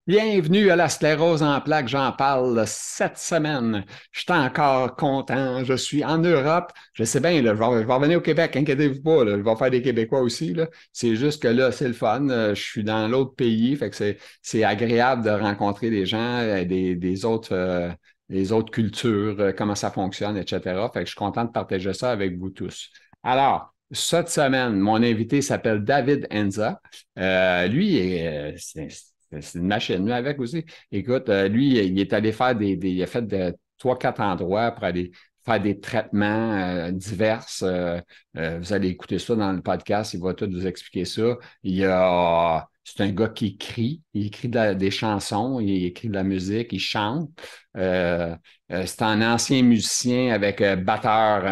Bienvenue à la sclérose en plaques. J'en parle cette semaine. Je suis encore content. Je suis en Europe. Je sais bien, là, je vais revenir au Québec. Inquiétez-vous pas. Là, je vais faire des Québécois aussi. Là. C'est juste que là, c'est le fun. Je suis dans l'autre pays. Fait que c'est agréable de rencontrer des gens, des autres cultures, comment ça fonctionne, etc. Fait que je suis content de partager ça avec vous tous. Alors, cette semaine, mon invité s'appelle David Enza. C'est une machine, lui, avec aussi. Écoute, lui, il est allé faire il a fait de trois, quatre endroits pour aller faire des traitements divers. Vous allez écouter ça dans le podcast, il va tout vous expliquer ça. C'est un gars qui écrit, il écrit des chansons, il écrit de la musique, il chante. Euh, c'est un ancien musicien avec un batteur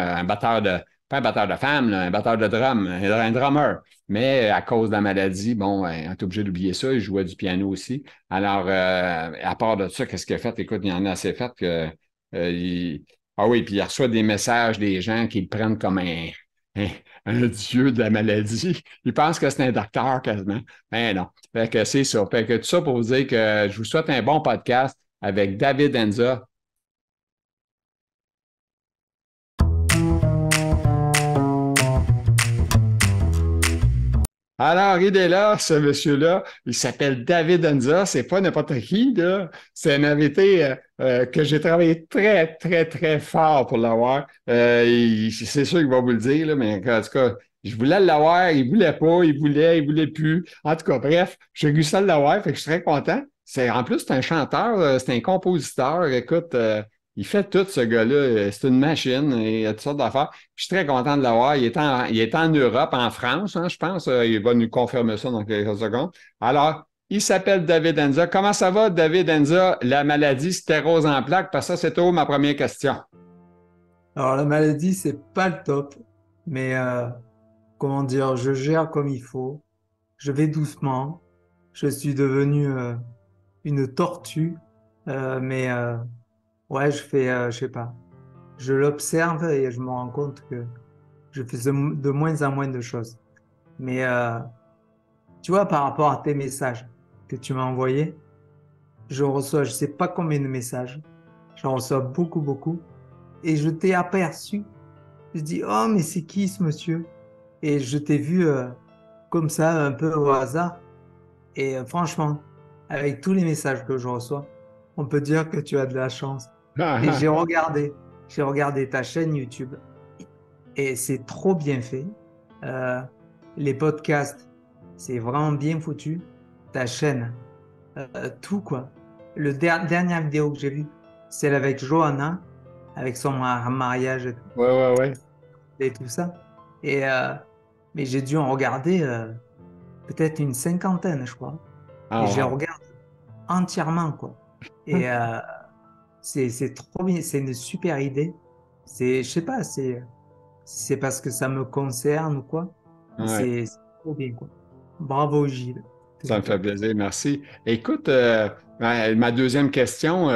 pas un batteur de femme, là, un batteur de drum, un drummer. Mais à cause de la maladie, bon, on est obligé d'oublier ça. Il jouait du piano aussi. Alors, à part de ça, qu'est-ce qu'il a fait? Écoute, il en a assez fait que ah oui, puis il reçoit des messages des gens qui le prennent comme un, un dieu de la maladie. Ils pensent que c'est un docteur quasiment. Mais non. Fait que c'est ça. Fait que tout ça pour vous dire que je vous souhaite un bon podcast avec David Enza. Alors, il est là, ce monsieur-là. Il s'appelle David Enza. C'est pas n'importe qui, là. C'est un invité que j'ai travaillé très, très, très fort pour l'avoir. C'est sûr qu'il va vous le dire, là, mais en tout cas, je voulais l'avoir, il voulait pas, il voulait plus. En tout cas, bref, j'ai réussi à l'avoir, fait que je suis très content. En plus, c'est un chanteur, c'est un compositeur. Écoute, il fait tout, ce gars-là. C'est une machine et il a toutes sortes d'affaires. Je suis très content de l'avoir. Il est en Europe, en France, hein, je pense. Il va nous confirmer ça dans quelques secondes. Alors, il s'appelle David Enza. Comment ça va, David Enza, la maladie sclérose en plaques? Parce que ça, c'est toujours ma première question. Alors, la maladie, c'est pas le top, mais comment dire, je gère comme il faut. Je vais doucement. Je suis devenu une tortue, mais ouais, je sais pas. Je l'observe et je me rends compte que je fais de moins en moins de choses. Mais tu vois, par rapport à tes messages que tu m'as envoyés, je reçois, je sais pas combien de messages. J'en reçois beaucoup, beaucoup. Et je t'ai aperçu. Je dis, oh, mais c'est qui ce monsieur? Et je t'ai vu comme ça, un peu au hasard. Et franchement, avec tous les messages que je reçois, on peut dire que tu as de la chance. Et j'ai regardé ta chaîne YouTube et c'est trop bien fait. Euh, les podcasts, c'est vraiment bien foutu. Ta chaîne, tout quoi. Dernière vidéo que j'ai vue, celle avec Johanna, avec son mariage Ouais, ouais, ouais. et tout ça. Et, mais j'ai dû en regarder peut-être une cinquantaine, je crois. Et Ah, je les wow. regarde entièrement, quoi. Et c'est trop bien, c'est une super idée. Je sais pas, c'est parce que ça me concerne ou quoi. Mais Ouais. c'est trop bien, quoi. Bravo, Gilles. Ça me fait plaisir, merci. Écoute, ma deuxième question,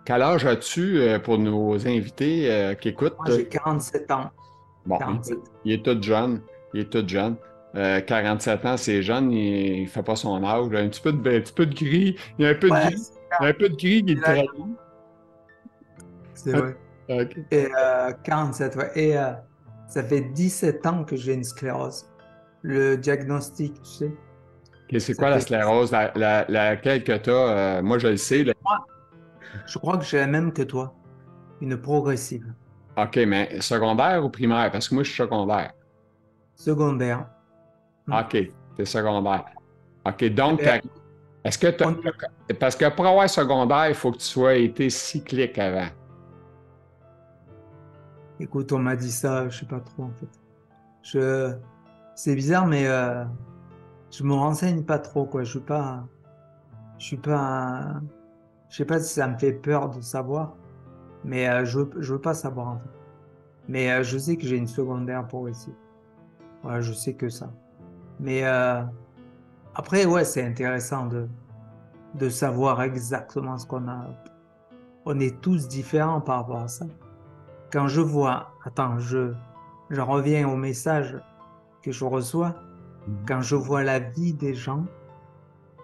quel âge as-tu pour nos invités qui écoutent? Moi, j'ai 47 ans. Bon, 47. il est tout jeune. Il est tout jeune. 47 ans, c'est jeune, il ne fait pas son âge. Un petit peu de gris. Il y a un peu de Ouais, gris. Il y a un peu de gris qui c'est le là, trahit. c'est vrai. OK. Et 47, ouais. Et ça fait 17 ans que j'ai une sclérose. Le diagnostic, tu sais, Et c'est ça quoi la fait. sclérose? Laquelle que tu as? Moi, je le sais. Là. Moi, je crois que j'ai la même que toi, une progressive, OK, mais secondaire ou primaire? Parce que moi, je suis secondaire. secondaire. Hmm. OK, t'es secondaire. OK, Eh donc, ben, est-ce que on- parce que pour avoir secondaire, il faut que tu sois été cyclique avant. écoute, on m'a dit ça, je sais pas trop en fait. Je, c'est bizarre, mais je me renseigne pas trop, quoi. Je suis pas, je sais pas si ça me fait peur de savoir, mais je veux pas savoir en fait. Mais je sais que j'ai une secondaire progressive. Voilà, je sais que ça. Mais après, ouais, c'est intéressant de savoir exactement ce qu'on a. On est tous différents par rapport à ça. Quand je vois, attends, j'en reviens au message que je reçois. Mhm. Quand je vois la vie des gens,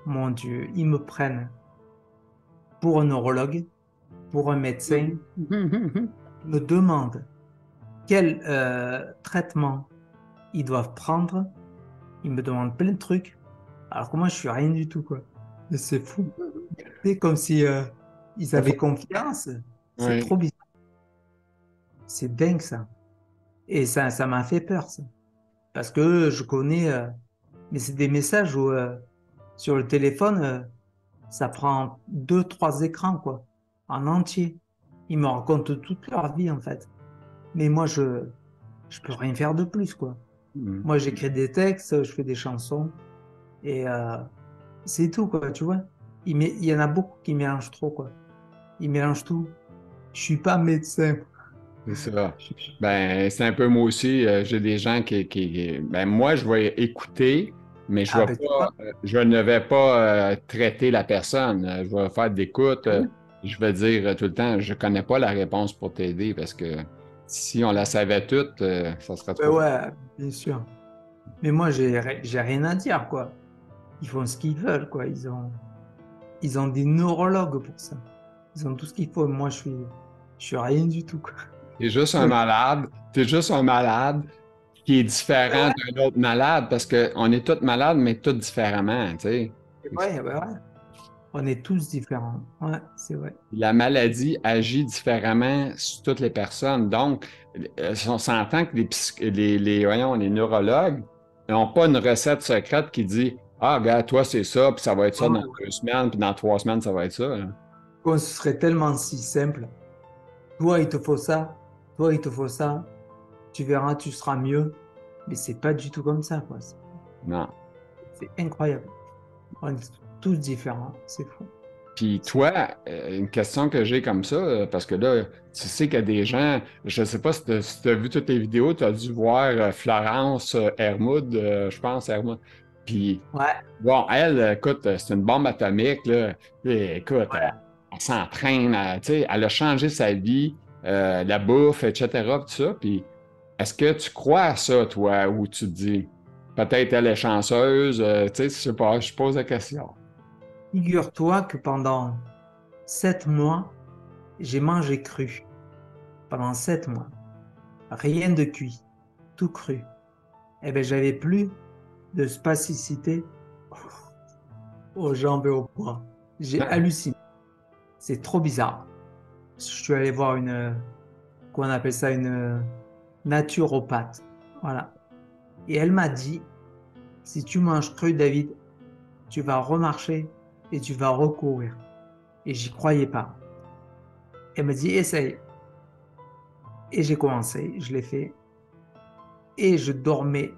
mon Dieu, ils me prennent. pour un neurologue, pour un médecin, me demande quel traitement ils doivent prendre. Ils me demandent plein de trucs, alors que moi, je suis rien du tout, quoi. Mais c'est fou. C'est comme si ils avaient confiance. C'est Oui. trop bizarre. C'est dingue, ça. Et ça m'a fait peur, ça. Parce que je connais, mais c'est des messages où sur le téléphone, ça prend deux, trois écrans, quoi, en entier. Ils me racontent toute leur vie, en fait. Mais moi, je peux rien faire de plus, quoi. Mm. Moi, j'écris des textes, je fais des chansons, et c'est tout, quoi, tu vois. Il y en a beaucoup qui mélangent trop, quoi. Ils mélangent tout. Je suis pas médecin. C'est ça. Ben, c'est un peu moi aussi. J'ai des gens ben, moi, je vais écouter, mais Ah, ben, tu vois. je ne vais pas traiter la personne. Je vais faire d'écoute. Je vais dire tout le temps, je connais pas la réponse pour t'aider parce que si on la savait toute, ça serait Ouais, trop. ouais, bien sûr. Mais moi, j'ai rien à dire, quoi. Ils font ce qu'ils veulent, quoi. Ils ont des neurologues pour ça. Ils ont tout ce qu'il faut. Moi, je suis rien du tout, quoi. T'es juste un malade. T'es juste un malade qui est différent d'un autre malade parce qu'on est tous malades, mais tous différemment, tu sais. C'est vrai, ouais, ouais. On est tous différents. Ouais, c'est vrai. La maladie agit différemment sur toutes les personnes. Donc, on s'entend que voyons, les neurologues n'ont pas une recette secrète qui dit ah, regarde, toi, c'est ça, puis ça va être ça dans Oh, 2 semaines, puis dans 3 semaines, ça va être ça, là. oh, ce serait tellement si simple. Toi, il te faut ça. Toi, il te faut ça. Tu verras, tu seras mieux. Mais c'est pas du tout comme ça, quoi. Non. C'est incroyable. On est tous différents. C'est fou. Puis toi, une question que j'ai comme ça, parce que là, tu sais qu'il y a des gens, je ne sais pas si tu as vu toutes les vidéos, tu as dû voir Florence Hermoud, je pense, Hermoud. Puis, Ouais, bon, elle, écoute, c'est une bombe atomique, là. Puis, écoute, ouais. elle s'entraîne, tu sais, elle a changé sa vie, la bouffe, etc., tout ça. Puis, est-ce que tu crois à ça, toi, ou tu te dis, peut-être elle est chanceuse, tu sais, je sais pas, je pose la question. Figure-toi que pendant 7 mois, j'ai mangé cru. Pendant 7 mois. Rien de cuit. Tout cru. Eh bien, j'avais plus de spasticité aux jambes et aux bras. J'ai halluciné. C'est trop bizarre. Je suis allé voir qu'on appelle ça une naturopathe. Voilà. Et elle m'a dit, si tu manges cru, David, tu vas remarcher et tu vas recourir. Et j'y croyais pas. Elle m'a dit, essaye. Et j'ai commencé, je l'ai fait. Et je dormais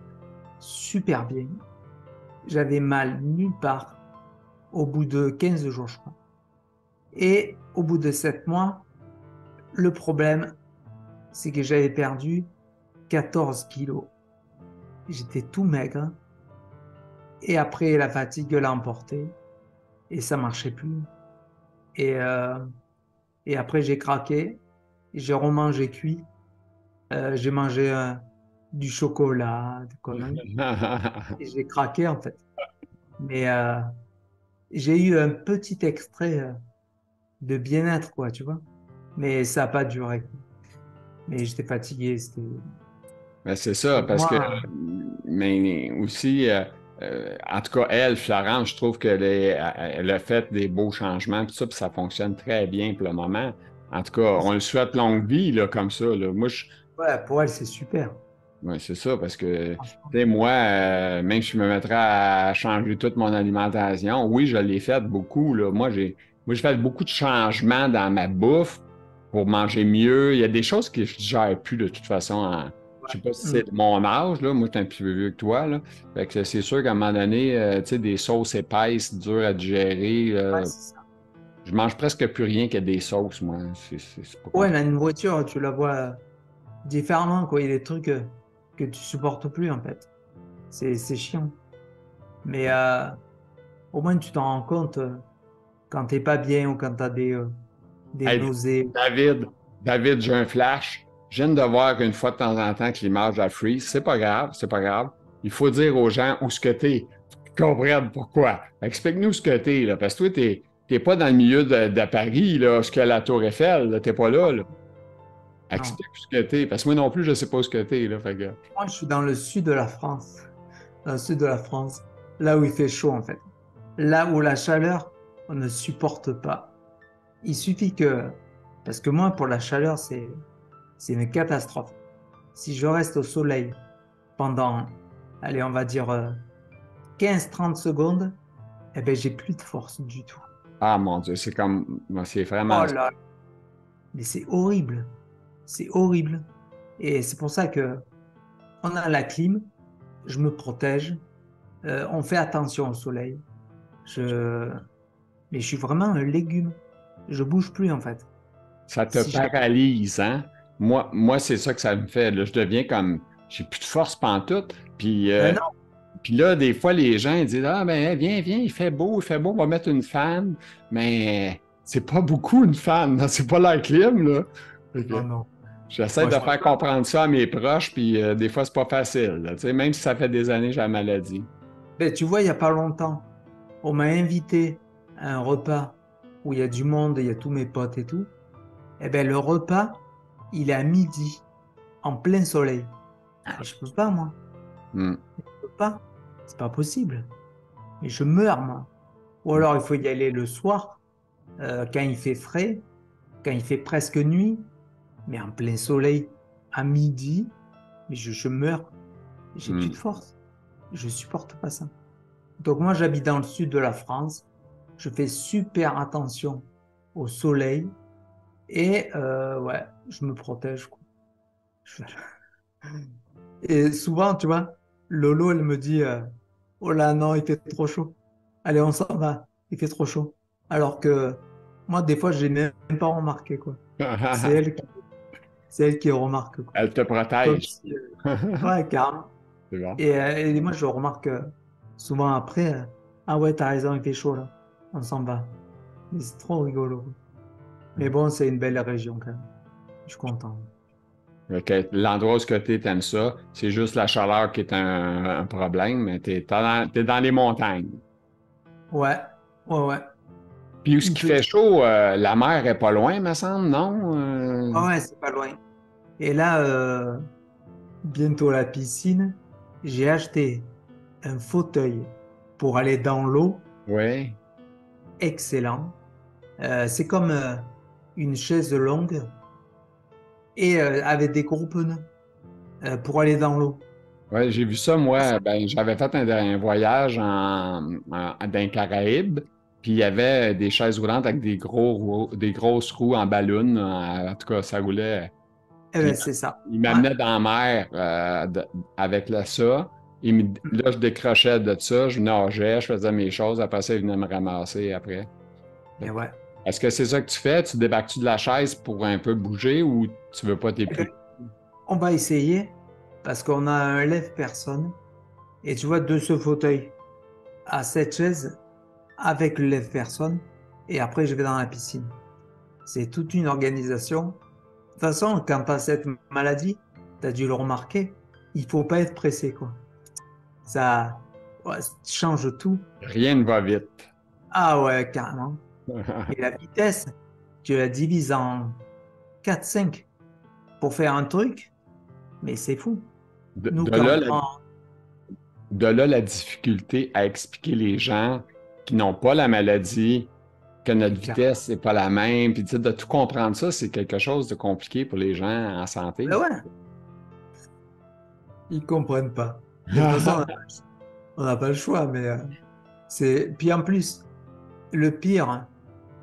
super bien. J'avais mal nulle part au bout de 15 jours, je crois. Et au bout de 7 mois, le problème, c'est que j'avais perdu 14 kilos. J'étais tout maigre. Et après, la fatigue l'a emporté. Et ça marchait plus. Et, euh, et après, j'ai craqué. J'ai remangé cuit. J'ai mangé du chocolat, des conneries. Et j'ai craqué, en fait. Mais j'ai eu un petit extrait de bien-être, quoi, tu vois. Mais ça n'a pas duré. Mais j'étais fatigué. Ben, c'est ça, Pour parce que, moi, mais aussi, en tout cas, elle, Florence, je trouve elle a fait des beaux changements, tout ça, puis ça fonctionne très bien pour le moment. En tout cas, on le souhaite longue vie, là, comme ça, là. Moi, ouais, pour elle, c'est super. ouais, c'est ça, parce que, tu Franchement. sais, moi, même si je me mettrais à changer toute mon alimentation, oui, je l'ai fait beaucoup, là. Moi, j'ai fait beaucoup de changements dans ma bouffe pour manger mieux. Il y a des choses que je ne gère plus de toute façon. Je sais pas si c'est Mm. de mon âge, là. Moi, je suis un petit peu vieux que toi, là. Fait que c'est sûr qu'à un moment donné, tu sais, des sauces épaisses, dures à digérer, Ouais, c'est ça. je mange presque plus rien que des sauces, moi. C'est pas Ouais, compliqué. la nourriture, tu la vois différemment, quoi. Il y a des trucs que tu supportes plus, en fait. C'est chiant. Mais au moins, tu t'en rends compte quand t'es pas bien ou quand tu as des Hey, nausées. David, David, j'ai un flash. Je viens de voir une fois de temps en temps que l'image a freeze. C'est pas grave, c'est pas grave. Il faut dire aux gens où ce que t'es. Qu'ils comprennent pourquoi. Explique-nous ce que t'es, là. Parce que toi, pas dans le milieu de Paris, là, ce qu'il y a la Tour Eiffel, t'es pas là, là. Non. Explique ce que t'es. Parce que moi non plus, je sais pas ce que t'es, là. Fait que... Moi, je suis dans le sud de la France. Dans le sud de la France, là où il fait chaud, en fait. Là où la chaleur, on ne supporte pas. Il suffit que... Parce que moi, pour la chaleur, c'est une catastrophe. Si je reste au soleil pendant, allez, on va dire 15-30 secondes, eh ben, j'ai plus de force du tout. Ah mon Dieu, c'est comme. Moi, c'est Oh vraiment. là, mais c'est horrible. C'est horrible. Et c'est pour ça que on a la clim, je me protège, on fait attention au soleil. Je... Mais je suis vraiment un légume. Je bouge plus en fait. Ça te Si je... paralyse, hein? Moi c'est ça que ça me fait. Là. Je deviens comme. J'ai plus de force pantoute. Ben non, Puis là, des fois, les gens ils disent ah, ben, viens, il fait beau, on va mettre une fan. Mais c'est pas beaucoup une fan, là. C'est pas la clim, là. Fait que non, non. j'essaie Moi, de je faire préfère. comprendre ça à mes proches, puis des fois, c'est pas facile, là. Tu sais, même si ça fait des années que j'ai la maladie. Ben, tu vois, il n'y a pas longtemps, on m'a invité à un repas où il y a du monde, il y a tous mes potes et tout. Eh ben, le repas, il est à midi, en plein soleil. Ah, mais je peux pas, moi. Hmm. Je peux pas. C'est pas possible. Mais je meurs, moi. Ou alors, il faut y aller le soir, quand il fait frais, quand il fait presque nuit, mais en plein soleil, à midi, mais je meurs. J'ai plus de Hmm. force. Je supporte pas ça. Donc moi, j'habite dans le sud de la France. Je fais super attention au soleil et ouais, je me protège, quoi. Je- Et souvent, tu vois, Lolo, elle me dit, oh là non, il fait trop chaud. Allez, on s'en va. Il fait trop chaud. Alors que moi, des fois, je l'ai même pas remarqué, quoi. C'est elle qui, c'est elle qui remarque, quoi. Elle te Comme protège. si, ouais, carrément. C'est bon. Et moi, je remarque souvent après, ah ouais, t'as raison, il fait chaud là. On s'en va. Mais c'est trop rigolo. Mais bon, c'est une belle région quand même. Je suis content. Fait que l'endroit où tu aimes ça, c'est juste la chaleur qui est un problème, mais t'es dans les montagnes. Ouais, ouais, ouais. Puis où ce Une qui fait petite. chaud, la mer est pas loin, me semble, non? Ouais, ouais, c'est pas loin. Et là, bientôt la piscine, j'ai acheté un fauteuil pour aller dans l'eau. Oui. Excellent. C'est comme une chaise longue et avec des gros pneus pour aller dans l'eau. Ouais, j'ai vu ça, moi. Ben, j'avais fait un voyage dans les Caraïbes, puis il y avait des chaises roulantes avec des grosses roues en ballon. En tout cas, ça roulait. Eh Puis ben, c'est ça. il Ouais. m'amenait dans la mer avec ça. Là, je décrochais de ça, je nageais, je faisais mes choses. Après ça, il venait me ramasser après. Et ouais. Est-ce que c'est ça que tu fais? Tu débarques-tu de la chaise pour un peu bouger ou tu veux pas tes Eh pieds? ben, on va essayer parce qu'on a un lève-personne. Et tu vois, de ce fauteuil à cette chaise avec le lève-personne. Et après, je vais dans la piscine. C'est toute une organisation. De toute façon, quand tu as cette maladie, tu as dû le remarquer, il faut pas être pressé, quoi. Ça, ouais, ça change tout. Rien ne va vite. Ah ouais, carrément. Et la vitesse, tu la divises en 4-5 pour faire un truc, mais c'est fou. De, Nous, de quand là, on la, prend... de là, la difficulté à expliquer les gens qui n'ont pas la maladie, que notre vitesse n'est pas la même, puis tu sais, de tout comprendre ça, c'est quelque chose de compliqué pour les gens en santé. Ben ouais, ils comprennent pas. Mais de toute façon, on n'a pas le choix, mais c'est... Puis en plus, le pire,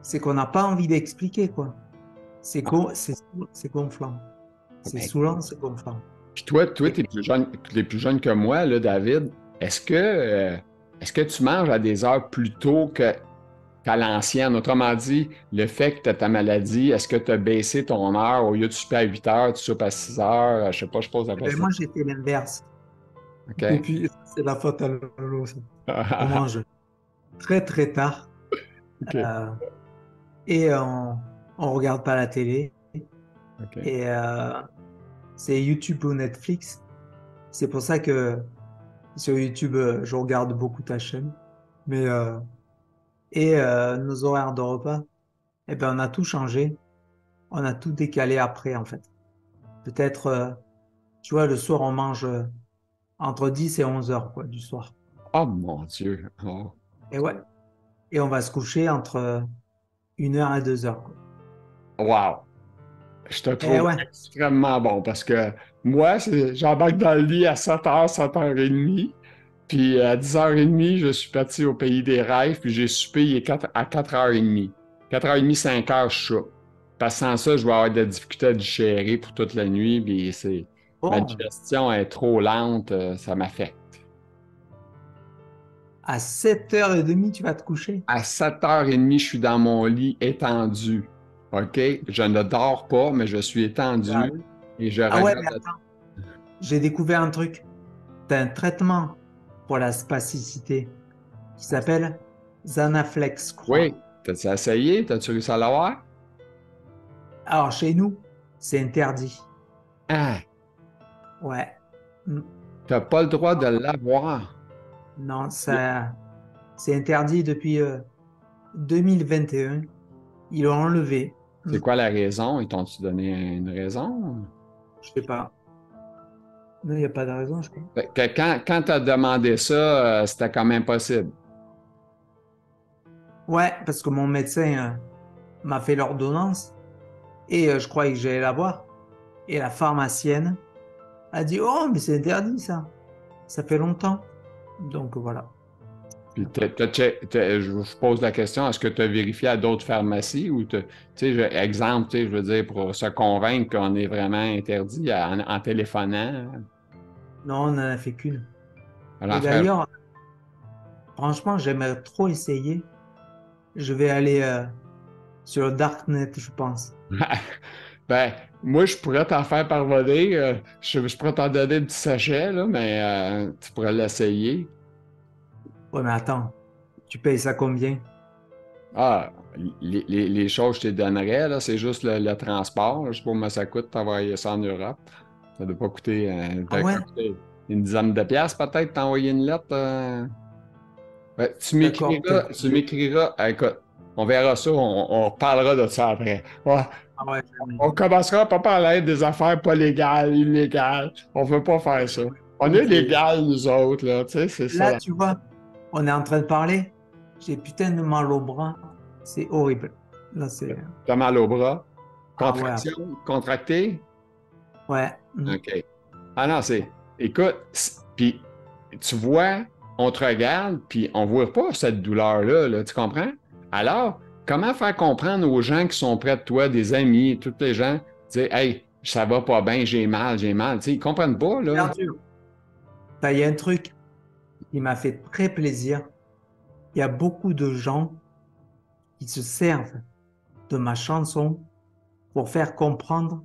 c'est qu'on n'a pas envie d'expliquer, quoi. C'est gonflant. C'est Ben, saoulant, c'est gonflant. puis toi, Et t'es plus jeune que moi, là, David. Est-ce que tu manges à des heures plus tôt qu'à l'ancienne? Autrement dit, le fait que tu as ta maladie, est-ce que tu as baissé ton heure au lieu de souper à 8 heures, tu soupes à 6 heures? Je sais pas, je pose la ben question. moi, j'ai fait l'inverse. OK? Depuis, c'est la faute à Lolo, ça. On mange très, très tard OK. euh, et on regarde pas la télé. OK. Et c'est YouTube ou Netflix. C'est pour ça que sur YouTube, je regarde beaucoup ta chaîne. Mais Et nos horaires de repas, eh ben, on a tout changé. On a tout décalé après, en fait. Peut-être, tu vois, le soir, on mange entre 10 et 11 heures, quoi, du soir. Oh mon Dieu. Oh. Et ouais. Et on va se coucher entre 1 heure et 2 heures, quoi. Wow. Je te Et trouve ouais. extrêmement bon parce que moi, j'embarque dans le lit à 7h, 7h30. Puis à 10h30, je suis parti au pays des rêves, puis j'ai soupé à 4h30. 4h30, 5h, je soupe. Parce que sans ça, je vais avoir de la difficulté à digérer pour toute la nuit, puis ma Bon, digestion est trop lente, ça m'affecte. à 7h30, tu vas te coucher. À 7h30, je suis dans mon lit étendu. OK? Je ne dors pas, mais je suis étendu Sérieux. et je Ah ouais, regarde. mais attends, j'ai découvert un truc. Tu as un traitement pour la spasticité qui s'appelle Zanaflex, je crois. Oui, t'as-tu essayé? T'as-tu réussi à l'avoir? Alors, chez nous, c'est interdit. Ah, Ouais. Mm. t'as pas le droit de l'avoir. Non, c'est interdit depuis 2021. Ils l'ont enlevé. C'est Mm. quoi la raison? Ils t'ont-tu donné une raison? Je sais pas. Non, il n'y a pas de raison, je crois. Fait que quand tu as demandé ça, c'était quand même possible. Ouais, parce que mon médecin m'a fait l'ordonnance et je croyais que j'allais la voir. Et la pharmacienne a dit, oh, mais c'est interdit ça. Ça fait longtemps. Donc voilà. Puis je pose la question, est-ce que tu as vérifié à d'autres pharmacies ou tu sais, exemple, tu sais, je veux dire, pour se convaincre qu'on est vraiment interdit en téléphonant, Non, on n'en a fait qu'une. à Et l'en faire. d'ailleurs, franchement, j'aimerais trop essayer. Je vais aller sur le Darknet, je pense. Ben, moi, je pourrais t'en faire parvenir. Je pourrais t'en donner un petit sachet, là, mais tu pourrais l'essayer. Ouais, mais attends, tu payes ça combien? Ah, les choses que je te donnerais, là, c'est juste le transport. Là. Je sais pas combien ça coûte t'envoyer ça en Europe. Ça ne doit pas coûter, Ah ouais? coûter une dizaine de piastres peut-être t'envoyer une lettre. Ouais, D'accord, peut-être. tu m'écriras. Écoute, on verra ça, on reparlera de ça après. Ouais, Ah ouais, jamais. on commencera pas par parler des affaires pas légales, illégales. On veut pas faire ça. On est légal, nous autres, là, tu sais, c'est Là, ça. tu vois, on est en train de parler. J'ai putain de mal au bras. C'est horrible. Là, c'est. T'as mal au bras. Ah ouais, Contraction, contracté. ouais. Mm. OK. Ah non, écoute, puis tu vois, on te regarde, puis on voit pas cette douleur-là, là, tu comprends? Alors, comment faire comprendre aux gens qui sont près de toi, des amis, tous les gens, dire, hey, ça va pas bien, j'ai mal, tu sais, ils comprennent pas, là. Hyper dur. Il y a un truc qui m'a fait très plaisir. Il y a beaucoup de gens qui se servent de ma chanson pour faire comprendre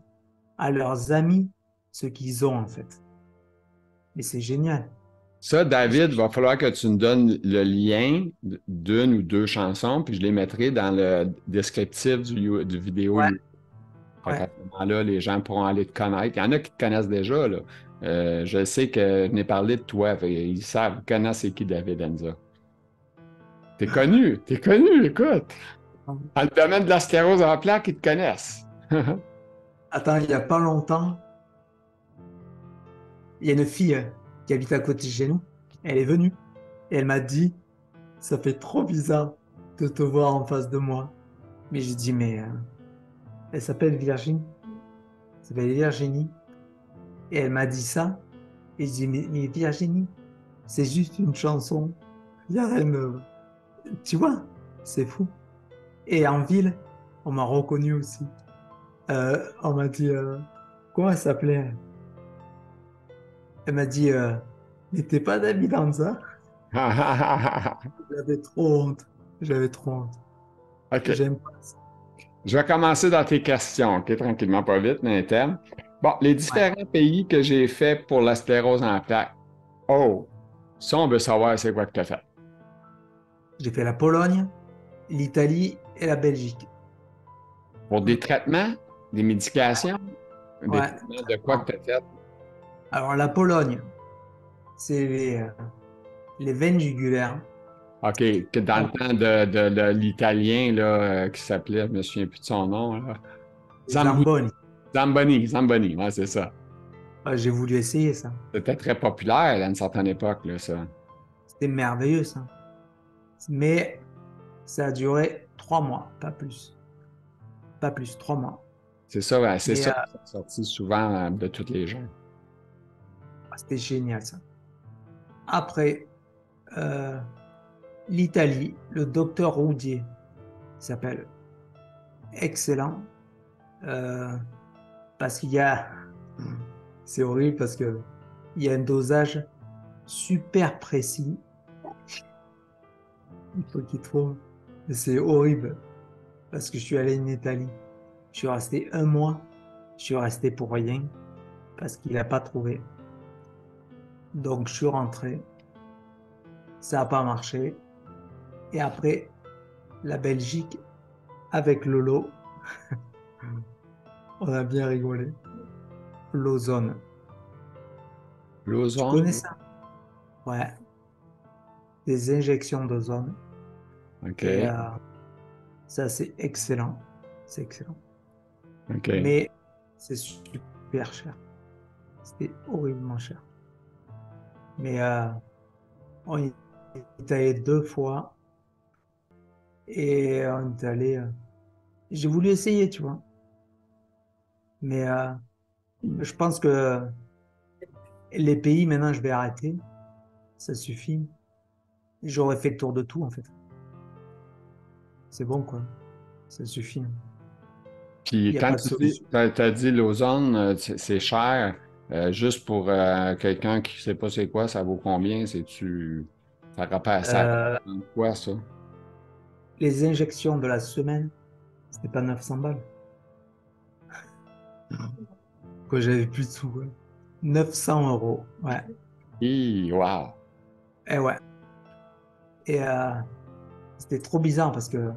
à leurs amis ce qu'ils ont, en fait. Et c'est génial. Ça, David, va falloir que tu me donnes le lien d'une ou deux chansons, puis je les mettrai dans le descriptif du vidéo. Ouais, Fait ouais. qu'à ce moment-là, les gens pourront aller te connaître. Il y en a qui te connaissent déjà, là. Je sais que je n'ai parlé de toi. Ils savent, ils connaissent c'est qui David Enza. T'es connu, écoute. Dans le domaine de la sclérose en plaques, ils te connaissent. Attends, il n'y a pas longtemps, il y a une fille qui habite à côté de chez nous. Elle est venue et elle m'a dit, ça fait trop bizarre de te voir en face de moi. Mais je dis, mais elle s'appelle Virginie. Elle s'appelle Virginie. Et elle m'a dit ça. Et je dis, mais Virginie, c'est juste une chanson. Il y a rien de... Tu vois, c'est fou. Et en ville, on m'a reconnu aussi. On m'a dit, comment elle s'appelait? Elle m'a dit, mais t'es pas David Lanza? J'avais trop honte. J'avais trop honte. OK. J'aime pas ça. Je vais commencer dans tes questions, OK? Tranquillement, pas vite, mais thème. Bon, les Ouais. différents pays que j'ai fait pour la sclérose en plaques. Oh, ça, on veut savoir c'est quoi que tu as fait. J'ai fait la Pologne, l'Italie et la Belgique. Pour des Mm. traitements, des médications, des Ouais, traitements de quoi traitement. que tu as fait? Alors la Pologne, c'est les veines jugulaires. OK, que dans le temps de l'italien là, qui s'appelait, je me souviens plus de son nom, là. Zambu- Zamboni. Zamboni, ouais, c'est ça. Ouais, j'ai voulu essayer ça. C'était très populaire à une certaine époque, là, ça. C'était merveilleux ça. Mais ça a duré 3 mois, pas plus. Pas plus, 3 mois. C'est ça, ouais, c'est Mais ça qui est sorti souvent de tous les gens. c'était génial ça. Après, euh, l'Italie, le docteur Roudier s'appelle. Excellent. Euh, parce qu'il y a. C'est horrible parce que il y a un dosage super précis. Il faut qu'il trouve. Et c'est horrible parce que je suis allé en Italie. Je suis resté un mois. Je suis resté pour rien parce qu'il n'a pas trouvé. Donc je suis rentré. Ça n'a pas marché. Et après, la Belgique avec Lolo, on a bien rigolé. L'ozone. Tu connais L'ozone, ça? Ouais. Des injections d'ozone. Et OK, ça, c'est excellent. C'est excellent. OK. Mais c'est super cher. C'était horriblement cher. Mais on y est allé 2 fois et on est allé. J'ai voulu essayer, tu vois. Mais je pense que les pays, maintenant, je vais arrêter. Ça suffit. J'aurais fait le tour de tout, en fait. C'est bon, quoi. Ça suffit. Il Puis n'y a quand pas de tu dis, solution. t'as dit l'ozone, c'est cher, juste pour quelqu'un qui ne sait pas c'est quoi, ça vaut combien? Ça Euh, représente quoi, ça? les injections de la semaine, c'était pas 900 balles. Quoi, j'avais plus de sous, ouais. 900 euros. Ouais. Wow! Et ouais. Et c'était trop bizarre parce que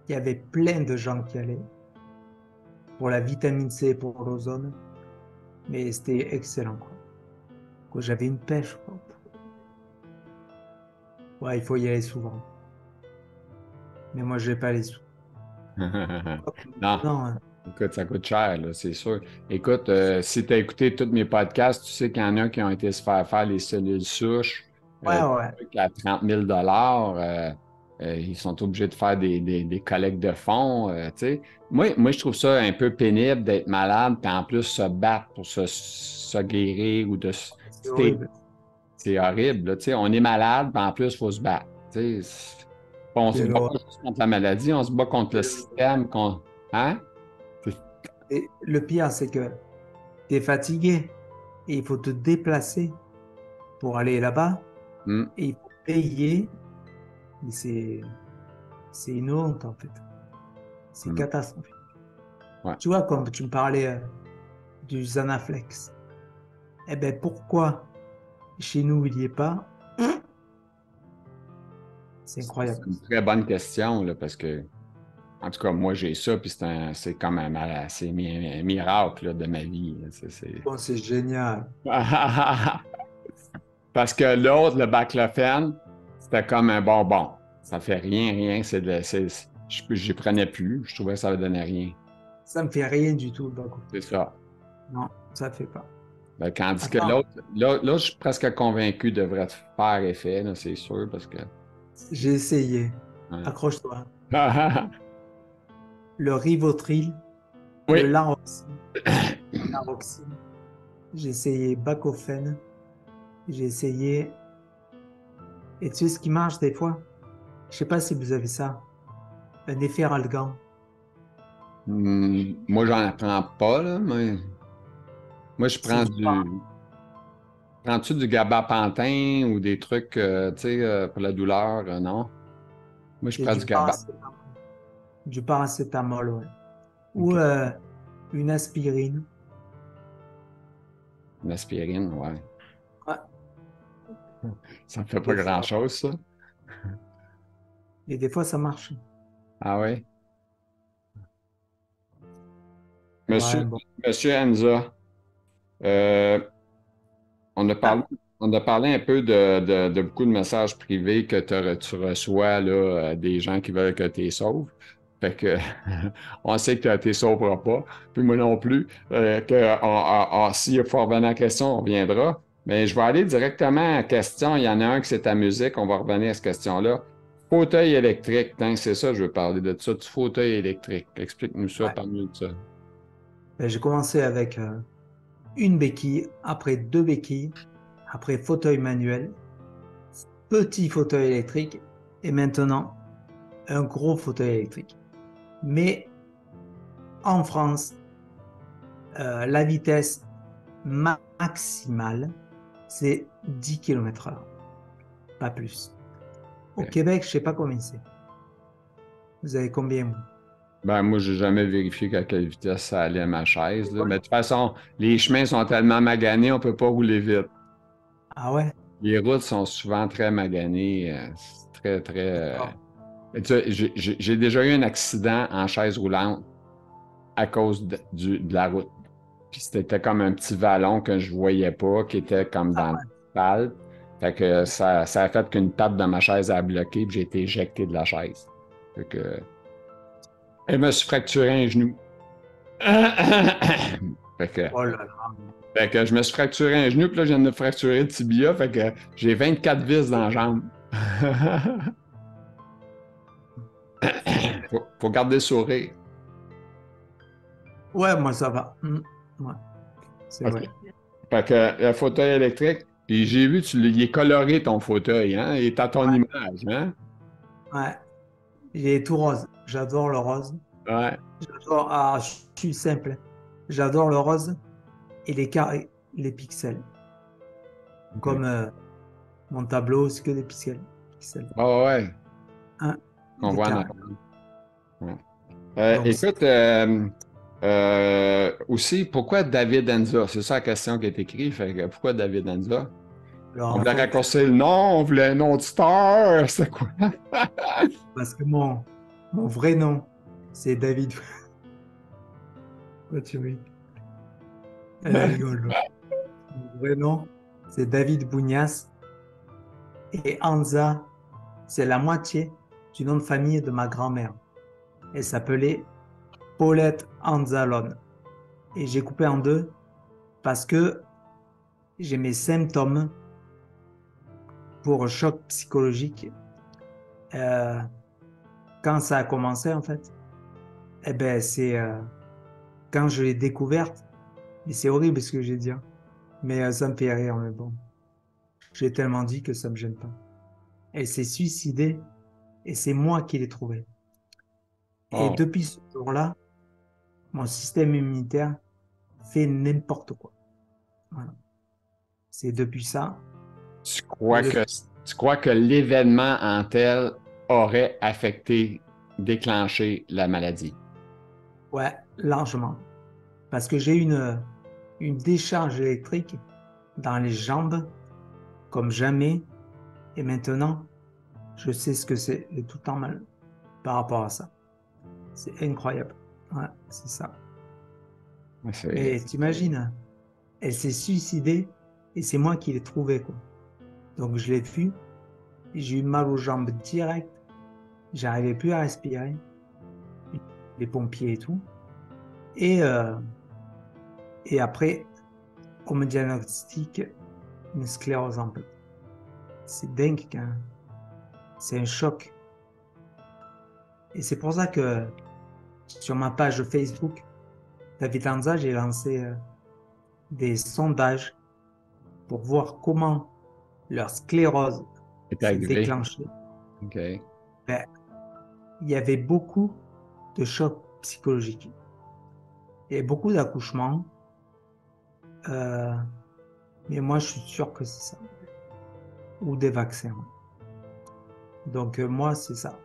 il y avait plein de gens qui allaient pour la vitamine C, pour l'ozone. Mais c'était excellent, quoi. Quoi, j'avais une pêche, quoi. Ouais, il faut y aller souvent. Mais moi, je n'ai pas les sous. Non, Non, hein. écoute, ça coûte cher, là, c'est sûr. Écoute, si tu as écouté tous mes podcasts, tu sais qu'il y en a qui ont été se faire les cellules souches, Ouais, des ouais. trucs à 30 000 ils sont obligés de faire des collectes de fonds, tu sais. Moi, je trouve ça un peu pénible d'être malade, puis en plus se battre pour se guérir ou C'est horrible. c'est horrible, là, tu sais. On est malade, puis en plus, il faut se battre. Tu sais, on se C'est bat l'horreur. pas juste contre la maladie, on se bat contre le système, hein? Et le pire, c'est que tu es fatigué et il faut te déplacer pour aller là-bas Hmm, et il faut payer. Mais c'est une honte, en fait. C'est hmm, catastrophique. ouais. Tu vois, comme tu me parlais du Zanaflex. Eh ben, pourquoi chez nous, il n'y est pas? C'est C'est incroyable. une très bonne question, là, parce que, en tout cas, moi, j'ai ça, puis c'est comme un miracle, là, de ma vie, là, Bon, c'est génial. Parce que l'autre, le baclofen, c'était comme un bonbon. Ça fait rien, j'y prenais plus, je trouvais que ça ne donnait rien. Ça me fait rien du tout, le Baco. C'est ça. Non, ça fait pas. Tandis que Attends, l'autre, je suis presque convaincu devrait te faire effet, là, c'est sûr, parce que. j'ai essayé. Ouais. Accroche-toi. Le Rivotril, le Oui. Laroxine. J'ai essayé Baclofen. J'ai essayé. Et tu sais ce qui marche des fois? Je sais pas si vous avez ça. Un effet algan. Moi, j'en apprends pas, là, mais moi, je C'est prends du par- du. Prends-tu du gabapentin ou des trucs, tu sais, pour la douleur? Non? Moi, je c'est prends du gaba. du paracétamol, ouais. Ou OK. une aspirine. Une aspirine, ouais. Ouais, Ça ne fait pas des fois. grand-chose, ça. Et des fois, ça marche. Ah oui? Monsieur, Ouais, bon. Monsieur Enza, euh, on a Ah, parlé. On a parlé un peu de beaucoup de messages privés que tu reçois, là, des gens qui veulent que tu les sauves. Fait que on sait que tu les sauveras pas, puis moi non plus. S'il faut revenir à la question, on reviendra. Mais je vais aller directement à la question. Il y en a un qui c'est ta musique, on va revenir à cette question-là. Fauteuil électrique, hein, c'est ça, je veux parler de ça, du fauteuil électrique. Explique-nous ça, Ouais. parle-nous de ça. Ben, j'ai commencé avec une béquille, après deux béquilles, après fauteuil manuel, petit fauteuil électrique et maintenant un gros fauteuil électrique. Mais en France, la vitesse maximale, c'est 10 km/h, pas plus. Au Ok. Québec, je sais pas combien c'est. Vous avez combien, vous? Ben, moi, j'ai jamais vérifié à quelle vitesse ça allait ma chaise, là. Mais de toute façon, les chemins sont tellement maganés, on peut pas rouler vite. Ah ouais? Les routes sont souvent très maganées, c'est très, très. D'accord. Tu sais, j'ai déjà eu un accident en chaise roulante à cause de la route. Puis c'était comme un petit vallon que je voyais pas, qui était comme Ah dans ouais. l'asphalte. Fait que ça a fait qu'une patte de ma chaise a bloqué, puis j'ai été éjecté de la chaise. Fait que, elle me suis fracturé un genou. Fait que, Oh là là. fait que je me suis fracturé un genou, puis là, je viens de me fracturer le tibia. Fait que j'ai 24 vis dans la jambe. Faut garder le sourire. Ouais, moi ça va. Ouais, c'est OK. vrai. Fait que le fauteuil électrique, puis j'ai vu, il est coloré ton fauteuil, hein? Il est à ton Ouais, image, hein? ouais. Il est tout rose. J'adore le rose. Ouais. J'adore. Ah, je suis simple. J'adore le rose et les carrés, les pixels. OK. Comme mon tableau, c'est que des pixels. Pixels. Ah ouais, Un, on des voit en carrés. arrière. Ouais. Donc, Écoute, aussi, pourquoi David Enza? C'est ça la question qui est écrite. Fait que pourquoi David Enza? alors, On en voulait fait, raccourcir le nom, on voulait un nom de star, c'est quoi? parce que mon vrai nom, c'est David. Quoi, tu ris? Elle rigole. Mon vrai nom, c'est David Bougnas. Et Anza, c'est la moitié du nom de famille de ma grand-mère. Elle s'appelait Paulette Anzalone. Et j'ai coupé en deux parce que j'ai mes symptômes pour choc psychologique. Euh, Quand ça a commencé, en fait, eh ben, c'est quand je l'ai découverte. Et c'est horrible ce que j'ai dit, hein. Mais ça me fait rire, mais bon. J'ai tellement dit que ça me gêne pas. Elle s'est suicidée et c'est moi qui l'ai trouvée. Et Oh, depuis ce jour-là, mon système immunitaire fait n'importe quoi. Voilà. C'est depuis ça. tu Et crois que, tu crois que l'événement en tel aurait affecté, déclenché la maladie? ouais, largement. Parce que j'ai une décharge électrique dans les jambes comme jamais. Et maintenant, je sais ce que c'est de tout le temps mal par rapport à ça. C'est incroyable. Ouais, c'est ça. C'est Mais t'imagines, elle s'est suicidée et c'est moi qui l'ai trouvée, quoi. Donc je l'ai vue, j'ai eu mal aux jambes direct, j'arrivais plus à respirer, les pompiers et tout. Et, euh, et après, on me diagnostique une sclérose en plaques. C'est dingue quand même. C'est un choc. Et c'est pour ça que sur ma page Facebook, David Lanza, j'ai lancé des sondages pour voir comment leur sclérose s'est arrivé. déclenchée. OK. Ben, il y avait beaucoup de chocs psychologiques. Il y avait beaucoup d'accouchements, euh, mais moi je suis sûr que c'est ça. Ou des vaccins. Donc moi c'est ça,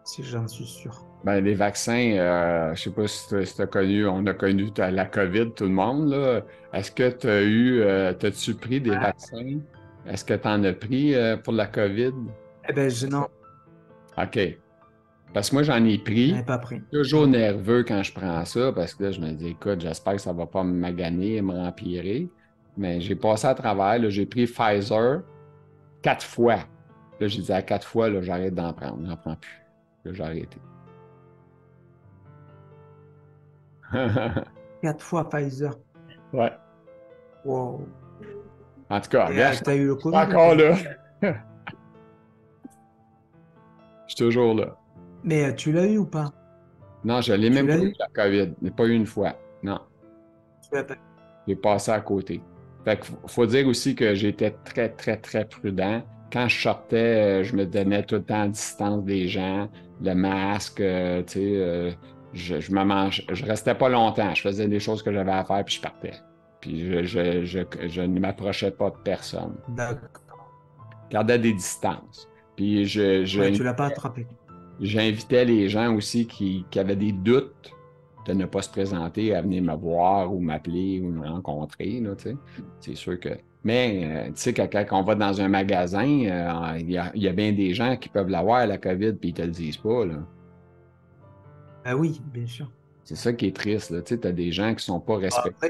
si j'en suis sûr. Ben, les vaccins, je sais pas si tu as connu, on a connu la COVID, tout le monde, là. Est-ce que tu as eu, t'as-tu pris des Ouais. vaccins? Est-ce que tu en as pris pour la COVID? Eh ben je non, OK. Parce que moi, j'en ai je n'en ai pris. pas pris. Toujours nerveux quand je prends ça, parce que là, je me dis, écoute, j'espère que ça va pas me maganer et me rempirer. Mais j'ai passé à travers, là, j'ai pris Pfizer 4 fois. Là, j'ai dit à 4 fois, là, j'arrête d'en prendre. J'en prends plus. Là, j'ai arrêté. 4 fois Pfizer. Ouais. Wow. En tout cas, Et regarde, tu as eu le je suis Covid ou encore pas? là. Je suis toujours là. Mais tu l'as eu ou pas? Non, je ne l'ai Tu même pas l'as eu, eu? la COVID. Je l'ai pas eu une fois. Non, Tu l'as pas eu. j'ai passé à côté. Fait qu'il faut dire aussi que j'étais très, très, très prudent. Quand je sortais, je me donnais tout le temps à distance des gens, le masque, tu sais, je restais pas longtemps. Je faisais des choses que j'avais à faire, puis je partais. Puis je ne m'approchais pas de personne. D'accord. Je gardais des distances. Puis Ouais, tu l'as pas attrapé. j'invitais les gens aussi qui avaient des doutes de ne pas se présenter à venir me voir ou m'appeler ou me rencontrer, là, tu sais. C'est sûr que... Mais, tu sais, quand on va dans un magasin, il y a bien des gens qui peuvent l'avoir, la COVID, puis ils te le disent pas, là. Ah oui, bien sûr. C'est ça qui est triste, là. Tu sais, t'as des gens qui sont pas Après, respectés.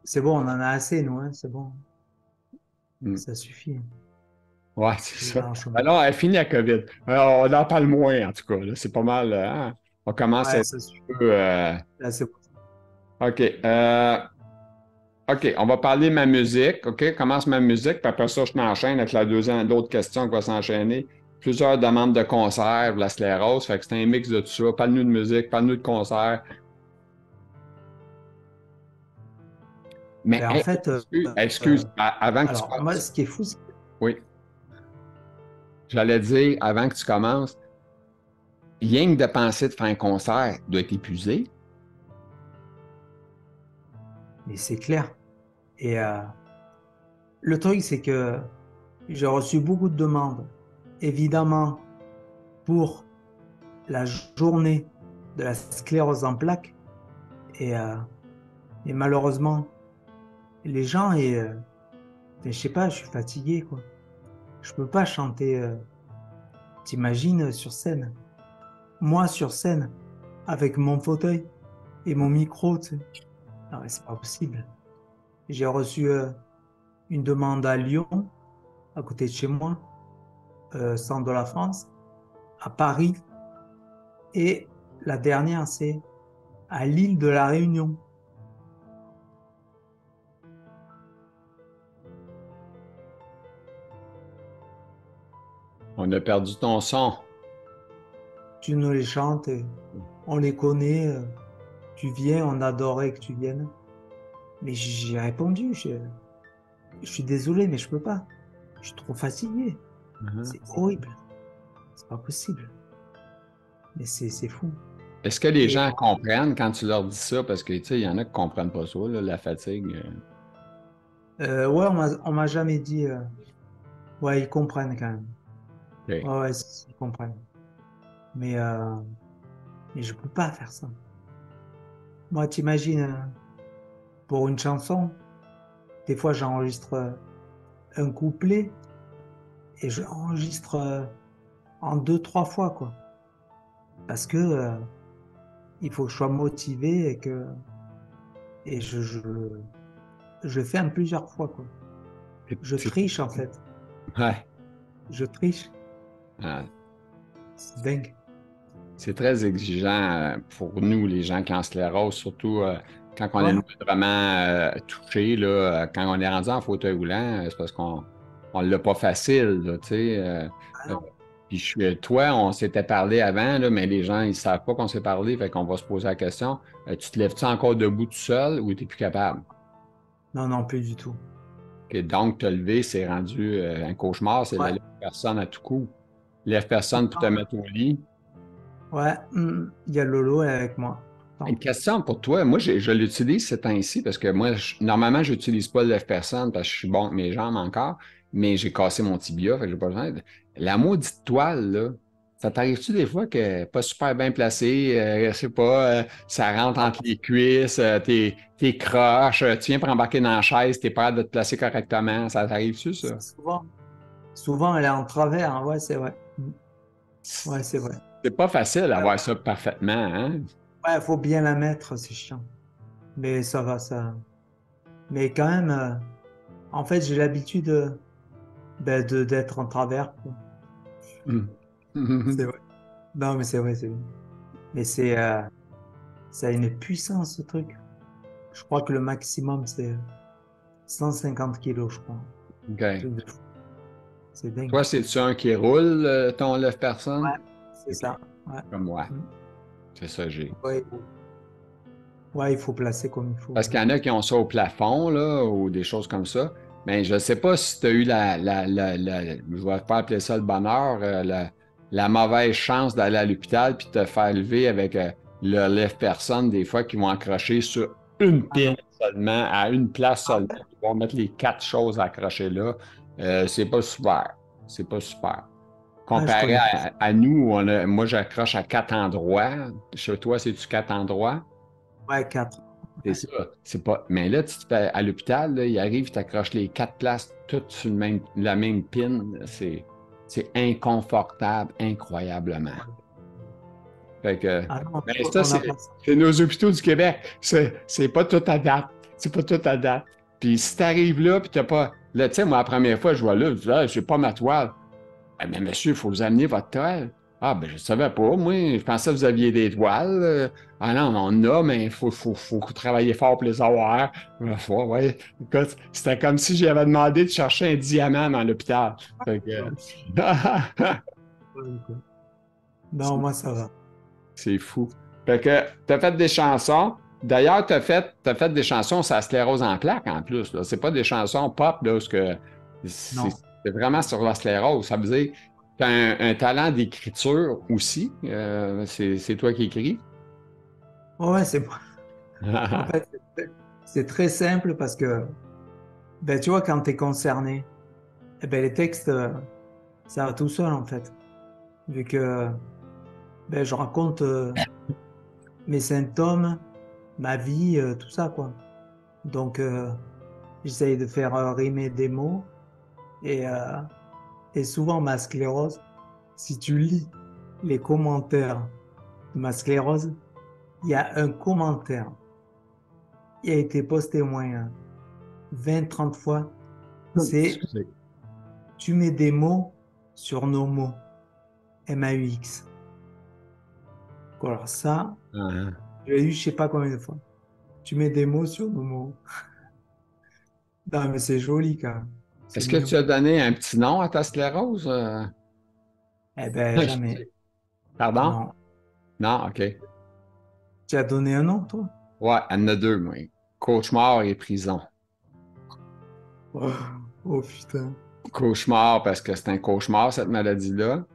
c'est bon, on en a assez, nous, hein, c'est bon. Mm. Ça suffit, hein. Ouais, c'est ça. Largement. Alors, elle finit la COVID. Alors, on en parle moins, en tout cas, là. C'est pas mal, hein? On commence à Ouais, être ça suffit. un peu... Là, c'est bon. OK. OK, on va parler de ma musique. OK, commence ma musique, puis après ça, je m'enchaîne avec l'autre question qui va s'enchaîner. Plusieurs demandes de concerts, la sclérose, fait que c'est un mix de tout ça. Parle-nous de musique, parle-nous de concerts. Mais, Ben, en hey, fait, excuse, avant que tu alors, moi, passes, ce qui est fou, c'est que oui, j'allais dire, avant que tu commences, rien que de penser de faire un concert doit être épuisé. mais c'est clair. Et le truc, c'est que j'ai reçu beaucoup de demandes, évidemment, pour la journée de la sclérose en plaques. Et, euh, et malheureusement, les gens, je sais pas, je suis fatigué, quoi. Je peux pas chanter, t'imagines, sur scène. Moi, sur scène, avec mon fauteuil et mon micro, tu sais. Non, mais c'est pas possible. J'ai reçu une demande à Lyon, à côté de chez moi, centre de la France, à Paris, et la dernière, c'est à l'île de la Réunion. On a perdu ton son. Tu nous les chantes, et on les connaît, tu viens, on adorait que tu viennes. Mais j'ai répondu, je suis désolé, mais je peux pas. Je suis trop fatigué. Mhm. C'est horrible. C'est pas possible. Mais c'est fou. Est-ce que les Et gens comprennent quand tu leur dis ça? Parce que, tu sais, il y en a qui ne comprennent pas ça, là, la fatigue. ouais, on m'a jamais dit. Ouais, ils comprennent quand même. OK. Ouais, ouais, ils comprennent. Mais, euh, mais je peux pas faire ça. Moi, t'imagines, pour une chanson, des fois j'enregistre un couplet et je l'enregistre en deux, trois fois, quoi. Parce que il faut que je sois motivé et je le fais en plusieurs fois, quoi. Je C'est triche, en fait. ouais. Je triche. Ah, C'est dingue. c'est très exigeant pour nous, les gens qui ont sclérose, surtout quand on est Ouais. vraiment touché, là, quand on est rendu en fauteuil roulant, c'est parce qu'on ne l'a pas facile, là, tu sais. Ah Euh, non. puis toi, on s'était parlé avant, là, mais les gens, ils ne savent pas qu'on s'est parlé, fait qu'on va se poser la question, tu te lèves-tu encore debout tout seul ou tu n'es plus capable? Non, non, plus du tout. Que donc, te lever, c'est rendu un cauchemar, c'est la Ouais. lève personne à tout coup. Lève personne pour te mettre au lit. Ouais. Il y a Lolo avec moi. Tout le Une temps. question pour toi. Moi, je l'utilise ces temps-ci parce que moi, normalement, je n'utilise pas le lève-personne parce que je suis bon avec mes jambes encore, mais j'ai cassé mon tibia, fait que j'ai pas besoin La maudite toile, là, ça t'arrive-tu des fois que pas super bien placé, je sais pas, ça rentre Ah, entre les cuisses, t'es croche, tu viens pour embarquer dans la chaise, t'es pas capable de te placer correctement, ça t'arrive-tu, ça? souvent. Souvent, elle est en travers, hein. Ouais, c'est vrai. Ouais, c'est vrai. C'est pas facile Ouais, d'avoir ça parfaitement, hein? ouais, faut bien la mettre, c'est chiant. Mais ça va, ça. Mais quand même, en fait, j'ai l'habitude d'être en travers, quoi. C'est vrai. Non, mais c'est vrai, c'est vrai. Mais ça a une puissance, ce truc. Je crois que le maximum, c'est 150 kilos, je crois. OK. Truc de fou. C'est dingue. Toi, c'est-tu un qui roule ton lève-personne? Ouais, c'est OK. ça. Ouais. Comme moi. Mm. C'est ça, j'ai. Ouais, ouais, il faut placer comme il faut. Parce qu'il y en a qui ont ça au plafond, là, ou des choses comme ça. Mais je ne sais pas si tu as eu je vais pas appeler ça le bonheur, la mauvaise chance d'aller à l'hôpital puis te faire lever avec le lève-personne, des fois, qui vont accrocher sur une Ah pine non. seulement, à une place Ah seulement. ouais. Ils vont mettre les quatre choses accrochées là. C'est pas super. C'est pas super. Ah, je Comparé connais pas ça. à nous, moi, j'accroche à quatre endroits. Chez toi, c'est-tu quatre endroits? Ouais, 4. C'est ça. C'est pas. Mais là, tu te fais à l'hôpital, là, il arrive, il t'accroche les quatre places toutes sur la même pin. C'est inconfortable, incroyablement. Fait que, Ah non, mais ça, on n'a pas ça. c'est nos hôpitaux du Québec. C'est pas tout à date. C'est pas tout à date. Puis si t'arrives là, puis t'as pas. Là, tu sais, moi, la première fois, je vois là, je dis, ah, j'ai pas ma toile. Ah, mais monsieur, il faut vous amener votre toile. Ah, ben, je ne savais pas. Moi, je pensais que vous aviez des toiles. Ah non, on en a, mais il faut travailler fort pour les avoir. Ouais, ouais. Écoute, c'était comme si j'avais demandé de chercher un diamant dans l'hôpital. Fait que, Ouais, ok. Non, moi, ça va. c'est fou. Fait que, tu as fait des chansons. D'ailleurs, t'as fait des chansons sur la sclérose en plaques en plus. Là. C'est pas des chansons pop, là, parce que c'est Non. c'est vraiment sur la sclérose. Ça veut dire que tu as un talent d'écriture aussi. C'est toi qui écris. Ouais, c'est moi. En fait, c'est très simple parce que, ben, tu vois, quand tu es concerné, eh ben, les textes, ça va tout seul, en fait. Vu que ben, je raconte mes symptômes, ma vie, tout ça, quoi. Donc, j'essaye de faire rimer des mots. Et, euh, et souvent, ma sclérose, si tu lis les commentaires de ma sclérose, il y a un commentaire qui a été posté au moins 20-30 fois. C'est Excusez. tu mets des mots sur nos mots. MAUX. Alors ça, Ah. je l'ai eu je sais pas combien de fois. Tu mets des mots sur nos mots. Non, mais c'est joli quand même. C'est Est-ce que tu mignon. as donné un petit nom à ta sclérose? Eh ben, jamais. Pardon? Non. Non, OK. Tu as donné un nom, toi? Ouais, il y en a deux, moi. Cauchemar et prison. Oh, oh, putain. Cauchemar parce que c'est un cauchemar, cette maladie-là.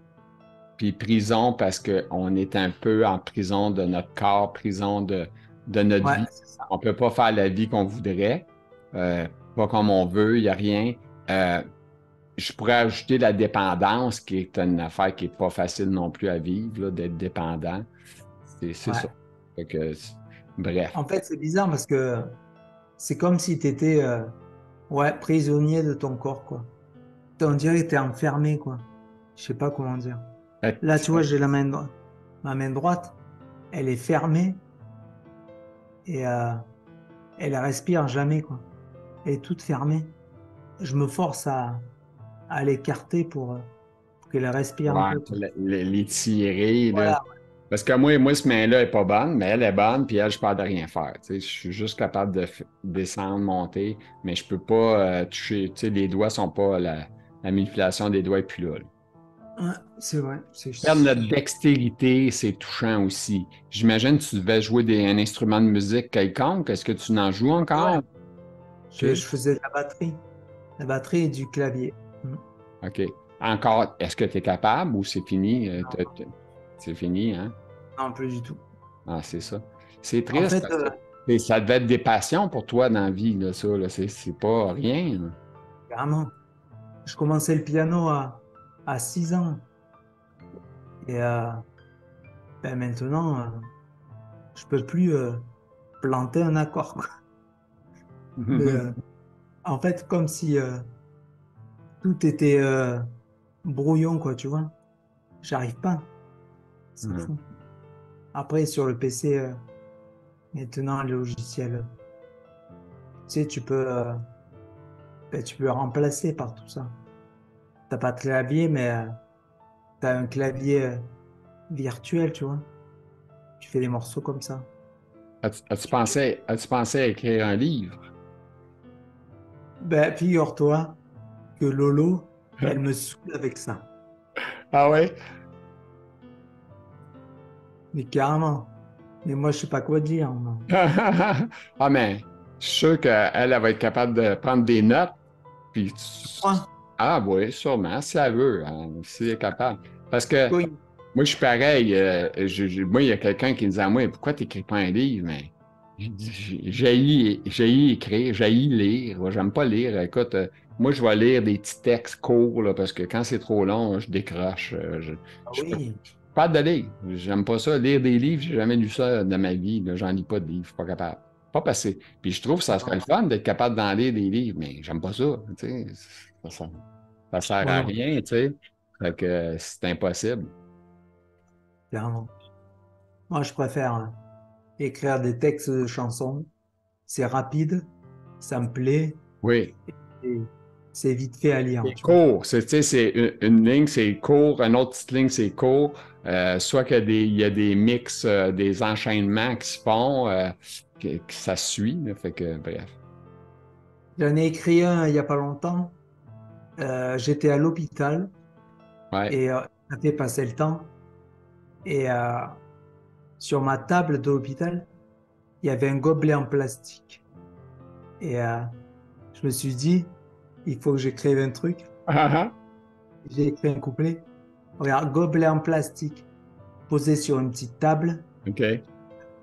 Puis prison parce qu'on est un peu en prison de notre corps, prison de notre Ouais, vie. c'est ça. On ne peut pas faire la vie qu'on voudrait, euh, pas comme on veut, il n'y a rien. Euh, je pourrais ajouter la dépendance, qui est une affaire qui n'est pas facile non plus à vivre, là, d'être dépendant. C'est ça. Ouais. Fait que, bref. En fait, c'est bizarre parce que c'est comme si tu étais ouais, prisonnier de ton corps, quoi. On dirait que tu es enfermé, quoi. Je sais pas comment dire. Là, tu vois, j'ai ma main droite, elle est fermée et elle respire jamais, quoi. Elle est toute fermée. Je me force à l'écarter pour qu'elle respire un Ouais, peu, quoi. les tirer, là. Voilà. Parce que moi, cette main-là n'est pas bonne, mais elle est bonne, puis elle, je ne peux de rien faire. Tu sais, je suis juste capable de descendre, monter, mais je peux pas toucher. Tu sais, les doigts sont pas. La manipulation des doigts est plus là. Ouais, c'est vrai. Perdre notre dextérité, c'est touchant aussi. J'imagine que tu devais jouer un instrument de musique quelconque. Est-ce que tu n'en joues Ouais. encore? Je, OK. je faisais de la batterie. La batterie et du clavier. Mm. OK. Encore, est-ce que tu es capable ou c'est fini? Non, C'est fini, hein? non, plus du tout. Ah, c'est ça. C'est En triste fait, parce que ça devait être des passions pour toi dans la vie, là, ça. Là. C'est pas rien. Là. vraiment, je commençais le piano à 6 ans. Et ben maintenant, je peux plus planter un accord, quoi. Mais en fait, comme si tout était brouillon, quoi, tu vois. J'arrive pas. C'est Mhm. fou. Après, sur le PC, maintenant, le logiciel, sais, tu peux le remplacer par tout ça. T'as pas de clavier, mais tu as un clavier virtuel, tu vois. Tu fais des morceaux comme ça. As-tu pensé à écrire un livre? Ben, figure-toi que Lolo, elle me saoule avec ça. Ah ouais? Mais carrément. Mais moi, je sais pas quoi dire, moi. Ah, mais je suis sûr qu'elle elle va être capable de prendre des notes. Puis, Tu crois? ah oui, sûrement, si elle veut, hein, si elle est capable. Parce que Oui. moi, je suis pareil. Moi, il y a quelqu'un qui me disait à moi, pourquoi tu n'écris pas un livre? Mais j'ai écrire, j'ai lire. Moi, j'aime pas lire. Écoute, moi, je vais lire des petits textes courts, là, parce que quand c'est trop long, je décroche. Ah Je peux oui. pas de lire. J'aime pas ça. Lire des livres, j'ai jamais lu ça de ma vie. Là. J'en lis pas de livres, je suis pas capable. Pas passé. Puis je trouve que ça serait le fun d'être capable d'en lire des livres, mais j'aime pas ça. Tu sais. Ça, ça sert Moi à non, rien, tu sais. Fait que c'est impossible. clairement. Moi, je préfère écrire des textes de chansons. C'est rapide, ça me plaît, Oui. et c'est vite fait à lire, C'est tu vois. court. Tu sais, c'est une ligne, c'est court. Une autre petite ligne, c'est court. Soit il y a des mix, des enchaînements qui se font, que ça suit. Là. Fait que, bref. J'en ai écrit un il y a pas longtemps. J'étais à l'hôpital Ouais. et ça fait passer le temps. Et sur ma table de l'hôpital, il y avait un gobelet en plastique. Et je me suis dit, il faut que j'écrive un truc. Ah, ah. J'ai écrit un couplet. Regarde, gobelet en plastique posé sur une petite table. OK.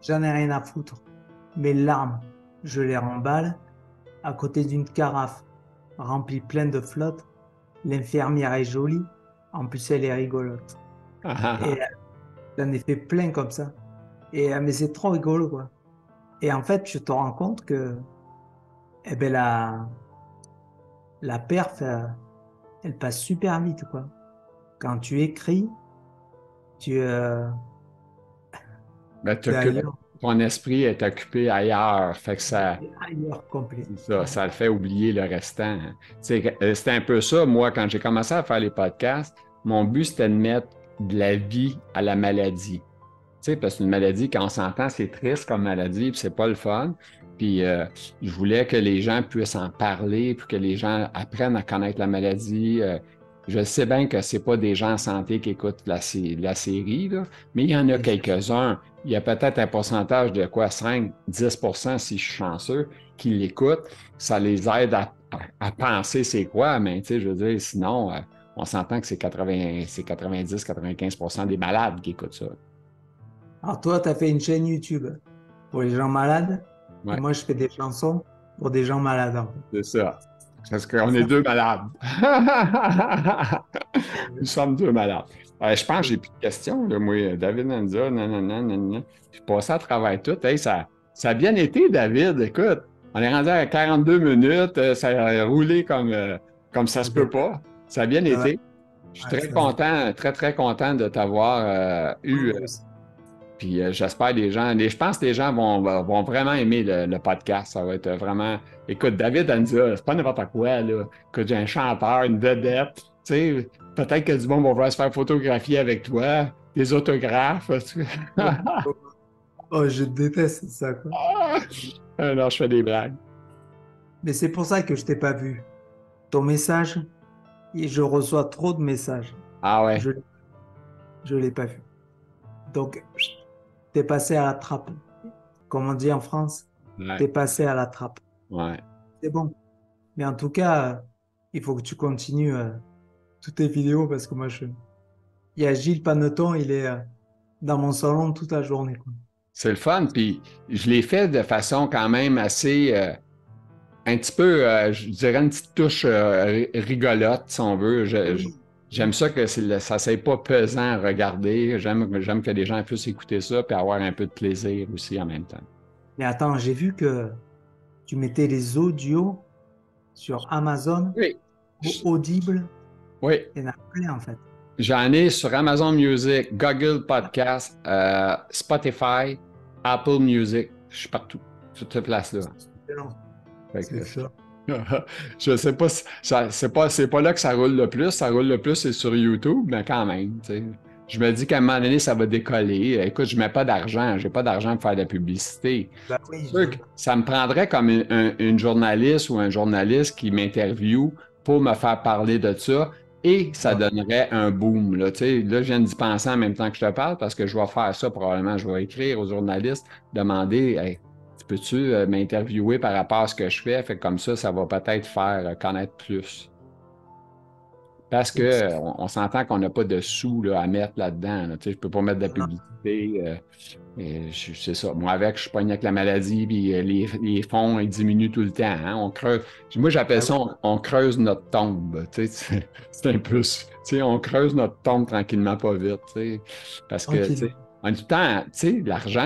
J'en ai rien à foutre. Mes larmes, je les remballe à côté d'une carafe remplie pleine de flotte. L'infirmière est jolie, en plus elle est rigolote. Ah, ah, Et ah. j'en ai fait plein comme ça. Et mais c'est trop rigolo, quoi. Et en fait, tu te rends compte que eh ben, la perf, elle passe super vite, quoi. Quand tu écris, tu Ben, es ailleurs, ton esprit est occupé ailleurs. Fait que ça, t'es ailleurs complet. c'est ça, Ouais. ça le fait oublier le restant. C'était un peu ça, moi, quand j'ai commencé à faire les podcasts, mon but, c'était de mettre de la vie à la maladie. Tu sais, parce qu'une maladie, quand on s'entend, c'est triste comme maladie, puis c'est pas le fun. Puis je voulais que les gens puissent en parler, puis que les gens apprennent à connaître la maladie. Je sais bien que c'est pas des gens en santé qui écoutent la série, là, mais il y en a Et quelques-uns. Il y a peut-être un pourcentage de quoi, 5-10% si je suis chanceux, qui l'écoutent. Ça les aide à penser c'est quoi, mais tu sais, je veux dire, sinon, on s'entend que c'est 90-95% des malades qui écoutent ça. alors toi, tu as fait une chaîne YouTube pour les gens malades, et Ouais. moi, je fais des chansons pour des gens malades, en fait. C'est ça. Parce qu'on C'est est ça. deux malades. Nous sommes deux malades. Je pense que j'ai plus de questions, là, moi. David Nanza, nanana, nanana. J'ai passé à travers tout. Hey, ça a bien été, David. Écoute, on est rendu à 42 minutes. Ça a roulé comme ça se peut pas. Ça a bien Ça va. été. Je suis Ouais, très ça va. content, très, très content de t'avoir Ouais, eu. moi aussi. Puis j'espère je pense que les gens vont vraiment aimer le podcast. Ça va être vraiment. Écoute, David Anza, c'est pas n'importe quoi, là. Écoute, j'ai un chanteur, une vedette. Tu sais, peut-être que du monde va vouloir se faire photographier avec toi, des autographes. Oh, je déteste ça, quoi. Non, je fais des blagues. Mais c'est pour ça que je t'ai pas vu. Ton message, et je reçois trop de messages. Ah ouais. Je je l'ai pas vu. Donc, t'es passé à la trappe. Comme on dit en France, Ouais. t'es passé à la trappe. Ouais. C'est bon. Mais en tout cas, il faut que tu continues toutes tes vidéos parce que moi, il y a Gilles Paneton, il est dans mon salon toute la journée, quoi. C'est le fun. Puis je l'ai fait de façon quand même assez. Un petit peu, je dirais une petite touche rigolote, si on veut. Oui. J'aime ça que ça ne soit pas pesant à regarder. J'aime que les gens puissent écouter ça et avoir un peu de plaisir aussi en même temps. Mais attends, j'ai vu que tu mettais les audios sur Amazon, Oui. Audible, Oui. il y en a plein en fait. J'en ai sur Amazon Music, Google Podcast, Spotify, Apple Music. Je suis partout, sur toutes ces places-là. Excellent. Fait c'est que, ça. je sais pas, c'est pas là que ça roule le plus. Ça roule le plus, c'est sur YouTube, mais quand même, tu sais. Je me dis qu'à un moment donné, ça va décoller. Écoute, je mets pas d'argent. J'ai pas d'argent pour faire de la publicité. Bah oui, C'est sûr que ça me prendrait comme une journaliste ou un journaliste qui m'interviewe pour me faire parler de ça et ça ouais. donnerait un boom. Là, tu sais, là, je viens d'y penser en même temps que je te parle parce que je vais faire ça probablement. Je vais écrire aux journalistes, demander hey, peux-tu m'interviewer par rapport à ce que je fais? Fait que comme ça va peut-être faire connaître plus. Parce que on s'entend qu'on n'a pas de sous là, à mettre là-dedans. Là. Tu sais, je ne peux pas mettre de publicité. C'est ça. Moi, avec, je suis pogné avec la maladie, puis les fonds ils diminuent tout le temps. Hein. On creuse. Moi, j'appelle Bah ça on creuse notre tombe. Tu sais, c'est un peu. Tu sais, on creuse notre tombe tranquillement, pas vite. Tu sais, parce que, tu tranquille. sais, en tout temps, tu sais, l'argent,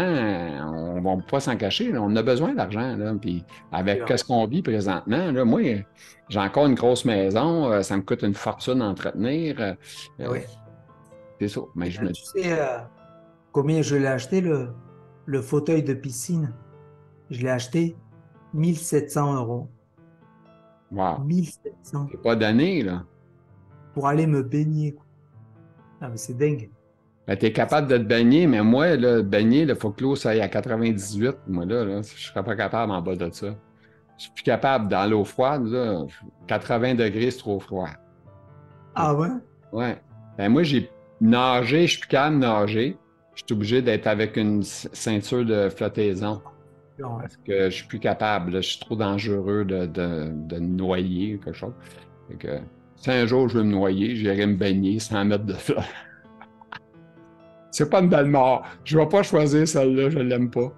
on ne va pas s'en cacher. Là. On a besoin d'argent. Là. Puis avec ce qu'on vit présentement, là, moi, j'ai encore une grosse maison. Ça me coûte une fortune à entretenir. Ah oui. C'est ça. Mais je me Tu sais combien je l'ai acheté le fauteuil de piscine? Je l'ai acheté 1 700 euros. wow, 1 700 c'est pas donné, là. pour aller me baigner, quoi. Ah, mais c'est dingue. Ben, tu es capable de te baigner, mais moi, là, baigner, il faut que l'eau ça aille à 98. Moi, là, je ne serais pas capable en bas de ça. Je suis plus capable dans l'eau froide, là. 80 degrés, c'est trop froid. Ah ouais? Ouais. Ben, moi, j'ai nagé, je suis plus capable de nager. Je suis obligé d'être avec une ceinture de flottaison Non, parce que je suis plus capable. Là. Je suis trop dangereux de me noyer ou quelque chose. Fait que, si un jour je veux me noyer, j'irai me baigner 100 mètres de flotte. C'est pas une belle mort. Je vais pas choisir celle-là, je l'aime pas.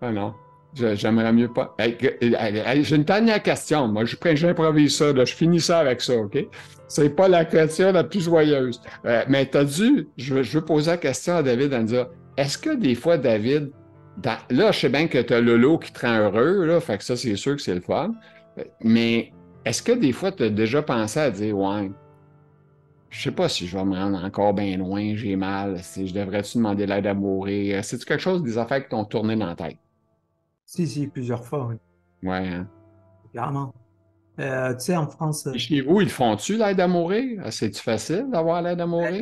Ah non. J'aimerais mieux pas. Hey, hey, j'ai une dernière question. Moi, j'improvise ça, là. Je finis ça avec ça, OK? C'est pas la question la plus joyeuse. Mais je veux poser la question à David en disant, est-ce que des fois, David, là, je sais bien que tu as Lolo qui te rend heureux, là, fait que ça, c'est sûr que c'est le fun. Mais est-ce que des fois, tu as déjà pensé à dire, ouais, je sais pas si je vais me rendre encore bien loin, j'ai mal, si je devrais-tu demander l'aide à mourir? C'est-tu quelque chose des affaires qui t'ont tourné dans la tête? si, si, plusieurs fois, oui, Ouais, hein? carrément. Tu sais, en France, Et chez vous, ils font-tu l'aide à mourir? C'est-tu facile d'avoir l'aide à mourir?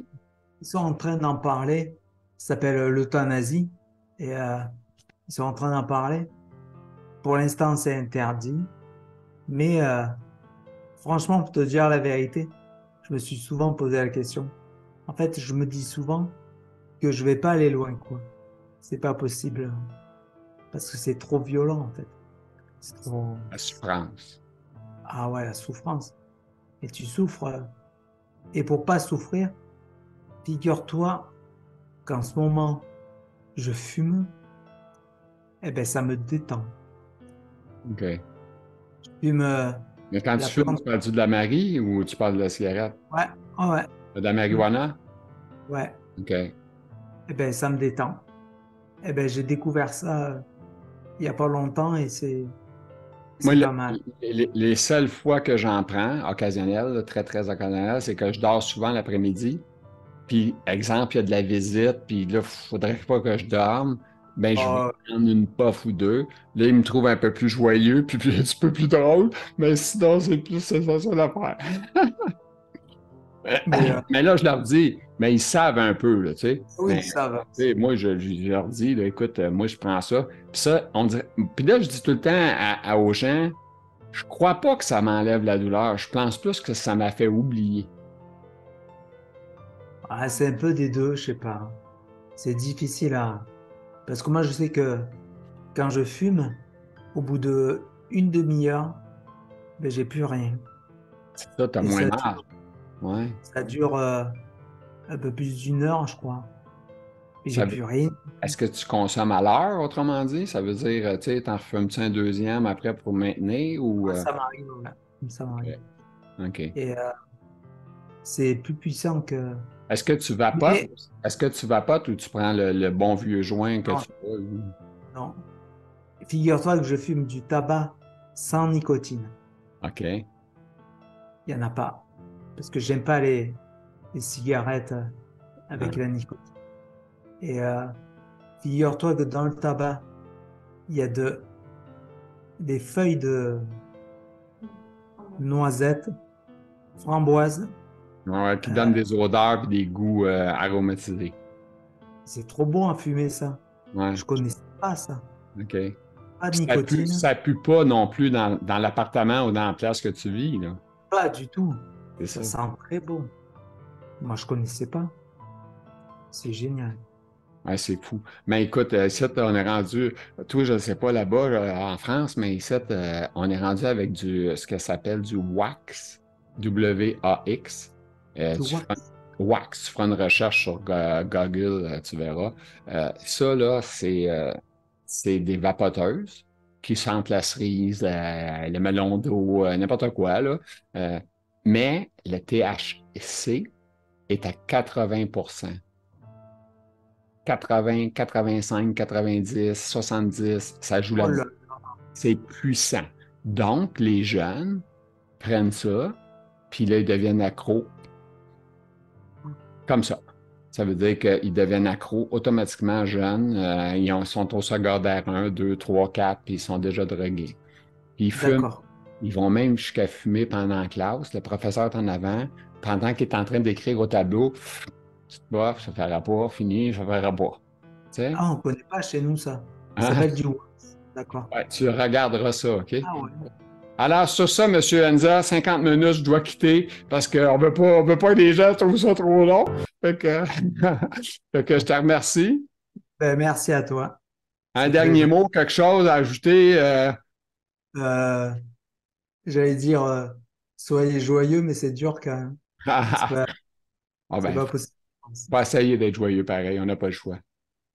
ils sont en train d'en parler. Ça s'appelle l'euthanasie. Et ils sont en train d'en parler. Pour l'instant, c'est interdit. Mais franchement, pour te dire la vérité, je me suis souvent posé la question. En fait, je me dis souvent que je vais pas aller loin, quoi. C'est pas possible. Parce que c'est trop violent, en fait. C'est trop. La souffrance. Ah ouais, la souffrance. Et tu souffres. Et pour pas souffrir, figure-toi qu'en ce moment, je fume. Eh ben, ça me détend. OK. Je fume Mais quand tu la fumes, plante. tu parles-tu de la Marie ou tu parles de la cigarette? Ouais, ah ouais, De la marijuana? ouais. OK. Eh ben, ça me détend. Eh ben, j'ai découvert ça il y a pas longtemps et Moi, c'est pas mal. les seules fois que j'en prends, occasionnelles, là, très, très occasionnelles, c'est que je dors souvent l'après-midi. Puis, exemple, il y a de la visite, puis là, il faudrait pas que je dorme. Ben, je vais Oh, prendre une puff ou deux. Là, ils me trouvent un peu plus joyeux, puis un petit peu plus drôle. Mais sinon, c'est ça l'affaire. mais Mais là, je leur dis, mais ils savent un peu, là, tu sais. oui, Mais, ça va. tu sais, moi, je leur dis, là, écoute, moi, je prends ça. Puis ça, on dirait. Puis là, je dis tout le temps aux gens, je crois pas que ça m'enlève la douleur. Je pense plus que ça m'a fait oublier. Ah, c'est un peu des deux, je sais pas. C'est difficile à. Parce que moi, je sais que quand je fume, au bout de une demi-heure, ben, j'ai plus rien. Ça, t'as Et moins mal. Ouais. ça dure un peu plus d'une heure, je crois. Et j'ai Ça plus rien. Est-ce que tu consommes à l'heure, autrement dit? Ça veut dire, tu sais, t'en refumes-tu un deuxième après pour maintenir ou... Ah, ça m'arrive, ouais. Ça m'arrive. OK. OK. Et c'est plus puissant que. Est-ce que tu vapotes? Mais Est-ce que tu vapotes ou tu prends le bon vieux joint que non, tu as? non. Figure-toi que je fume du tabac sans nicotine. OK. Il n'y en a pas. Parce que j'aime pas les cigarettes avec Hein. la nicotine. Et figure-toi que dans le tabac, il y a des feuilles de noisette, framboise. Ouais, qui Euh, donne des odeurs et des goûts aromatisés. c'est trop bon à fumer ça. Ouais, Je connaissais pas ça. OK. Pas de Puis nicotine, ça pue pas non plus dans l'appartement ou dans la place que tu vis, là. pas du tout. C'est Ça ça. sent très bon. Moi, je connaissais pas. C'est génial. Ouais, c'est fou. Mais écoute, ici, on est rendu, toi, je ne sais pas là-bas, en France, mais ici, on est rendu avec ce que ça s'appelle du wax, W-A-X. Tu vois? Wax, tu feras une recherche sur Google, tu verras. Ça, là, c'est des vapoteuses qui sentent la cerise, le melon d'eau, n'importe quoi, là. Euh, mais le THC est à 80%. 80, 85, 90, 70, ça joue Oh là-dedans. là, C'est puissant. Donc, les jeunes prennent ça, puis là, ils deviennent accros comme ça. Ça veut dire qu'ils deviennent accros automatiquement jeunes. Sont au secondaire 1, 2, 3, 4, puis ils sont déjà drogués. Puis ils fument. d'accord. Ils vont même jusqu'à fumer pendant la classe. Le professeur est en avant, pendant qu'il est en train d'écrire au tableau, petite bof, ça ne fera pas, fini, ça ne fera pas. Tu sais? Ah, on connaît pas chez nous ça. Ça Hein? s'appelle du wax. D'accord. Ouais, tu regarderas ça, OK? Ah ouais. Alors, sur ça, M. Enza, 50 minutes, je dois quitter parce qu'on on veut pas que les gens trouvent ça trop long. Fait que, fait que je te remercie. Ben, merci à toi. Un C'est très dernier gentil. mot, quelque chose à ajouter? Euh, j'allais dire, soyez joyeux, mais c'est dur quand même. C'est pas, Ah c'est ben, pas faut possible. pas essayer d'être joyeux pareil, on n'a pas le choix.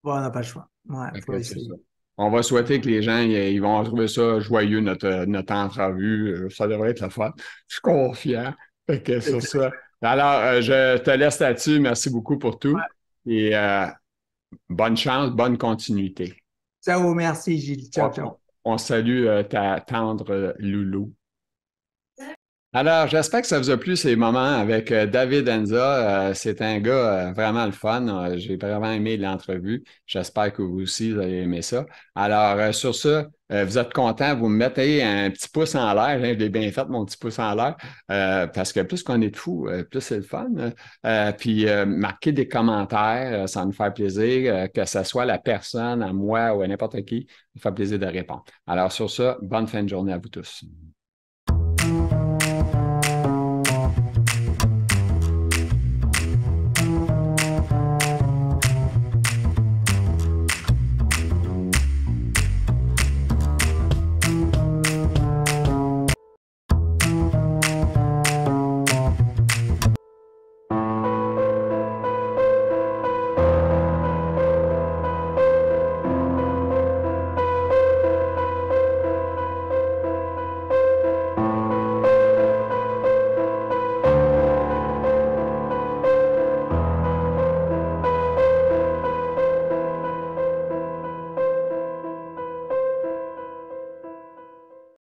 Bon, on n'a pas le choix. Ouais, Fait faut que c'est ça. essayer. On va souhaiter que les gens ils vont trouver ça joyeux, notre entrevue. Ça devrait être la fun. Je suis confiant. Fait que C'est sur clair. ça. Alors, je te laisse là-dessus. Merci beaucoup pour tout. Ouais. Et bonne chance, bonne continuité. Ciao, merci Gilles. Ciao, ciao. On salue ta tendre loulou. Alors, j'espère que ça vous a plu ces moments avec David Enza. C'est un gars vraiment le fun. J'ai vraiment aimé l'entrevue. J'espère que vous aussi, vous avez aimé ça. Alors, sur ça, vous êtes content, vous me mettez un petit pouce en l'air. Hein, je l'ai bien fait, mon petit pouce en l'air, parce que plus qu'on est de fous, plus c'est le fun. Puis, marquez des commentaires, ça nous fait plaisir, que ce soit la personne, à moi ou à n'importe qui, ça nous fait plaisir de répondre. Alors, sur ça, bonne fin de journée à vous tous.